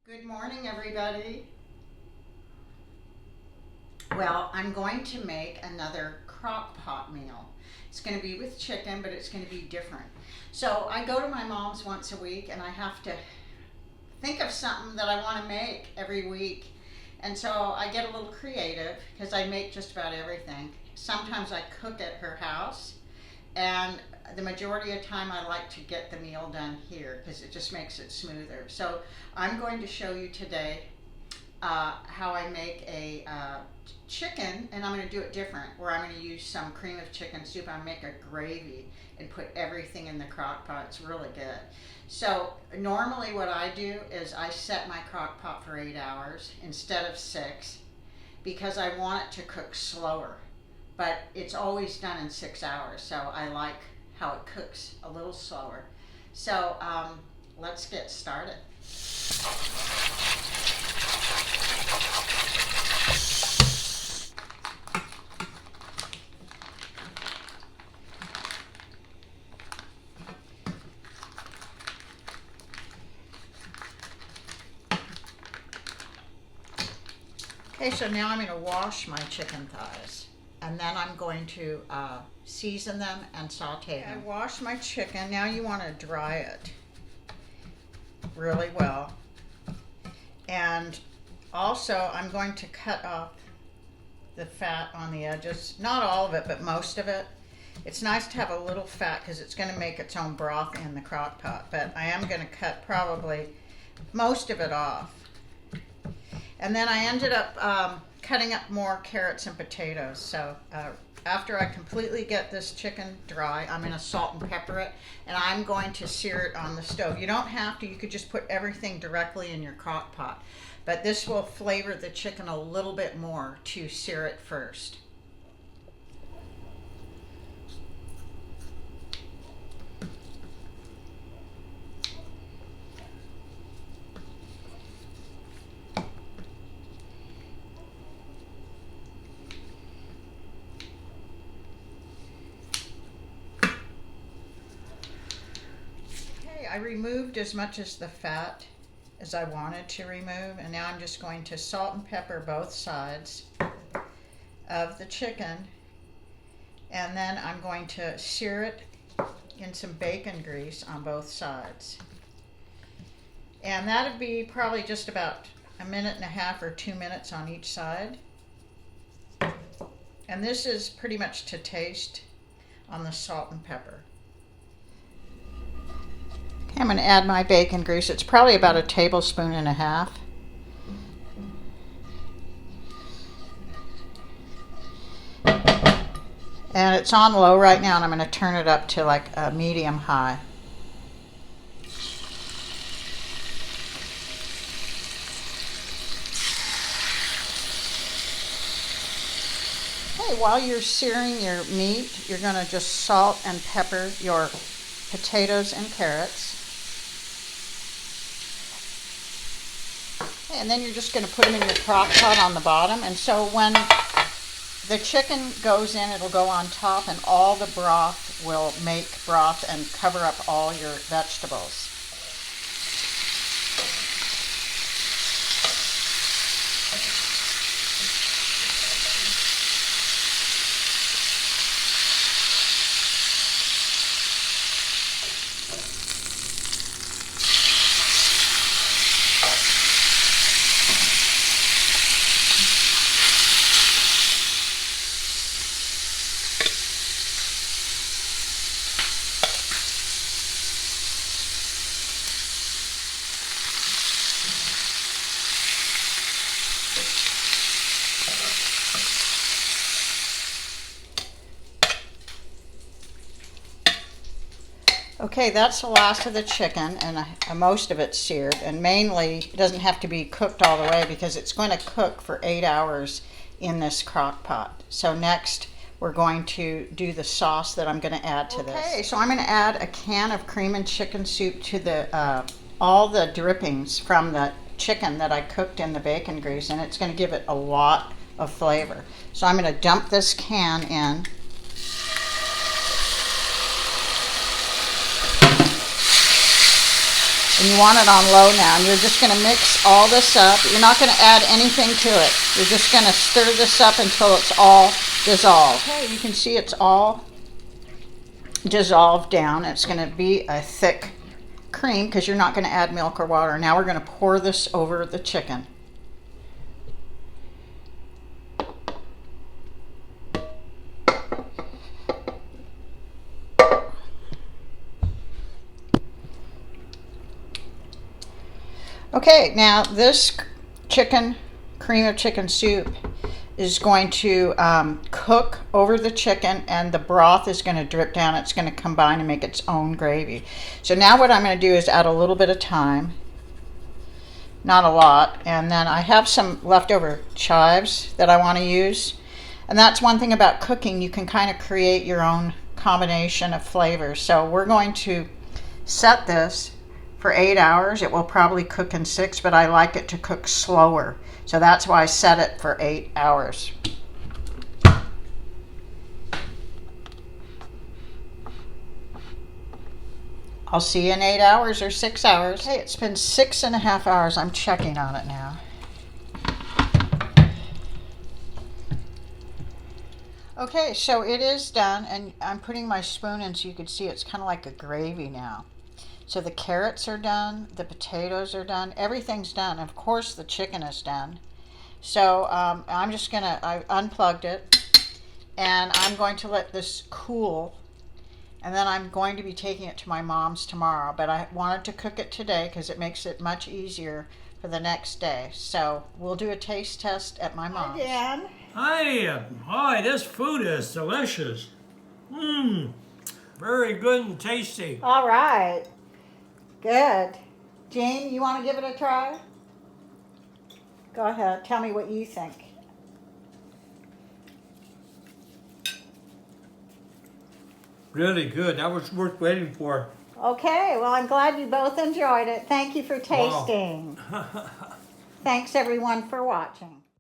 Good morning, everybody. Well, I'm going to make another Crockpot meal. It's going to be with chicken, but it's going to be different. So I go to my mom's once a week and I have to think of something that I want to make every week. And so I get a little creative because I make just about everything. Sometimes I cook at her house, and the majority of the time I like to get the meal done here because it just makes it smoother. So I'm going to show you today how I make a chicken, and I'm going to do it different, where I'm going to use some cream of chicken soup. I make a gravy and put everything in the crock pot. It's really good. So normally what I do is I set my crock pot for 8 hours instead of 6 because I want it to cook slower, but it's always done in 6 hours, so I like how it cooks a little slower. So let's get started. Okay, so now I'm going to wash my chicken thighs, and then I'm going to season them and saute them. I washed my chicken. Now you want to dry it really well. And also I'm going to cut off the fat on the edges. Not all of it, but most of it. It's nice to have a little fat because it's going to make its own broth in the crock pot, but I am going to cut probably most of it off. And then I ended up cutting up more carrots and potatoes. So after I completely get this chicken dry, I'm going to salt and pepper it, and I'm going to sear it on the stove. You don't have to. You could just put everything directly in your crock pot. But this will flavor the chicken a little bit more to sear it first. I removed as much as the fat as I wanted to remove, and now I'm just going to salt and pepper both sides of the chicken, and then I'm going to sear it in some bacon grease on both sides. And that'd be probably just about 1.5 minutes or 2 minutes on each side. And this is pretty much to taste on the salt and pepper. I'm going to add my bacon grease. It's probably about 1.5 tablespoons. And it's on low right now, and I'm going to turn it up to like a medium high. Okay, while you're searing your meat, you're going to just salt and pepper your potatoes and carrots. And then you're just going to put them in your crock pot on the bottom. And so when the chicken goes in, it'll go on top, and all the broth will make broth and cover up all your vegetables. Okay, that's the last of the chicken, and most of it's seared, and mainly it doesn't have to be cooked all the way because it's going to cook for 8 hours in this crock pot. So next we're going to do the sauce that I'm going to add to this. Okay, so I'm going to add a can of cream and chicken soup to the all the drippings from the chicken that I cooked in the bacon grease, and it's going to give it a lot of flavor. So I'm going to dump this can in. And you want it on low now. And you're just going to mix all this up. You're not going to add anything to it. You're just going to stir this up until it's all dissolved. Okay, you can see it's all dissolved down. It's going to be a thick cream because you're not going to add milk or water. Now we're going to pour this over the chicken. Okay, now this cream of chicken soup is going to cook over the chicken, and the broth is going to drip down. It's going to combine and make its own gravy. So now what I'm going to do is add a little bit of thyme, not a lot, and then I have some leftover chives that I want to use. And that's one thing about cooking, you can kind of create your own combination of flavors. So we're going to set this for 8 hours. It will probably cook in 6, but I like it to cook slower. So that's why I set it for 8 hours. I'll see you in 8 hours or 6 hours. Hey, it's been 6.5 hours. I'm checking on it now. Okay, so it is done, and I'm putting my spoon in so you can see it's kind of like a gravy now. So the carrots are done, the potatoes are done, everything's done. Of course the chicken is done. So I'm just gonna, I unplugged it, and I'm going to let this cool, and then I'm going to be taking it to my mom's tomorrow. But I wanted to cook it today because it makes it much easier for the next day. So we'll do a taste test at my mom's. Hi, Dan. Hi, this food is delicious. Very good and tasty. All right. Good. Jane, you want to give it a try? Go ahead. Tell me what you think. Really good. That was worth waiting for. Okay. Well, I'm glad you both enjoyed it. Thank you for tasting. Wow. Thanks, everyone, for watching.